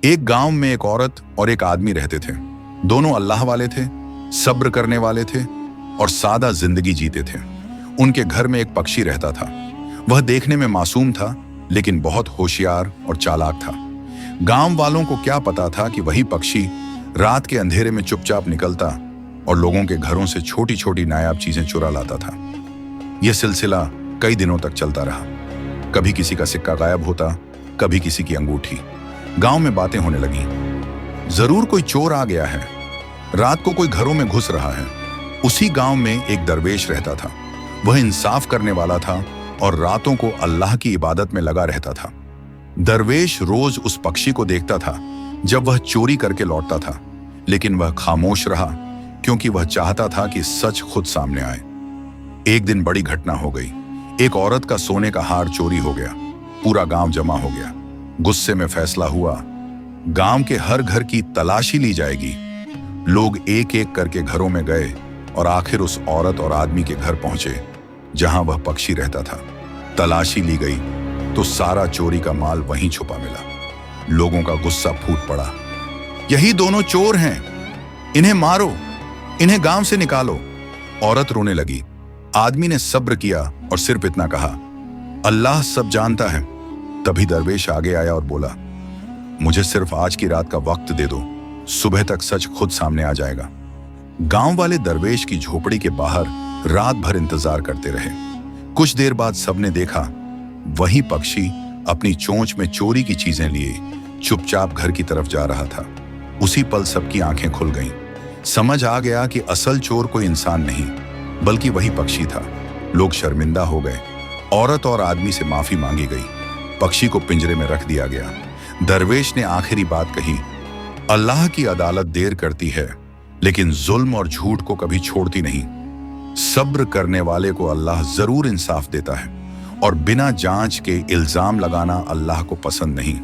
एक गांव में एक औरत और एक आदमी रहते थे। दोनों अल्लाह वाले थे, सब्र करने वाले थे और सादा जिंदगी जीते थे। उनके घर में एक पक्षी रहता था। वह देखने में मासूम था, लेकिन बहुत होशियार और चालाक था। गांव वालों को क्या पता था कि वही पक्षी रात के अंधेरे में चुपचाप निकलता और लोगों के घरों से छोटी छोटी नायाब चीजें चुरा लाता था। यह सिलसिला कई दिनों तक चलता रहा। कभी किसी का सिक्का गायब होता, कभी किसी की अंगूठी। गांव में बातें होने लगी, जरूर कोई चोर आ गया है, रात को कोई घरों में घुस रहा है। उसी गांव में एक दरवेश रहता था। वह इंसाफ करने वाला था और रातों को अल्लाह की इबादत में लगा रहता था। दरवेश रोज उस पक्षी को देखता था जब वह चोरी करके लौटता था, लेकिन वह खामोश रहा क्योंकि वह चाहता था कि सच खुद सामने आए। एक दिन बड़ी घटना हो गई। एक औरत का सोने का हार चोरी हो गया। पूरा गांव जमा हो गया। गुस्से में फैसला हुआ, गांव के हर घर की तलाशी ली जाएगी। लोग एक एक करके घरों में गए और आखिर उस औरत और आदमी के घर पहुंचे जहां वह पक्षी रहता था। तलाशी ली गई तो सारा चोरी का माल वहीं छुपा मिला। लोगों का गुस्सा फूट पड़ा, यही दोनों चोर हैं, इन्हें मारो, इन्हें गांव से निकालो। औरत रोने लगी। आदमी ने सब्र किया और सिर्फ इतना कहा, अल्लाह सब जानता है। तभी दरवेश आगे आया और बोला, मुझे सिर्फ आज की रात का वक्त दे दो, सुबह तक सच खुद सामने आ जाएगा। गांव वाले दरवेश की झोपड़ी के बाहर रात भर इंतजार करते रहे। कुछ देर बाद सबने देखा, वही पक्षी अपनी चोंच में चोरी की चीजें लिए चुपचाप घर की तरफ जा रहा था। उसी पल सबकी आंखें खुल गईं। समझ आ गया कि असल चोर कोई इंसान नहीं, बल्कि वही पक्षी था। लोग शर्मिंदा हो गए। औरत और आदमी से माफी मांगी गई। पक्षी को पिंजरे में रख दिया गया। दरवेश ने आखिरी बात कही, अल्लाह की अदालत देर करती है, लेकिन जुल्म और झूठ को कभी छोड़ती नहीं। सब्र करने वाले को अल्लाह जरूर इंसाफ देता है और बिना जांच के इल्जाम लगाना अल्लाह को पसंद नहीं।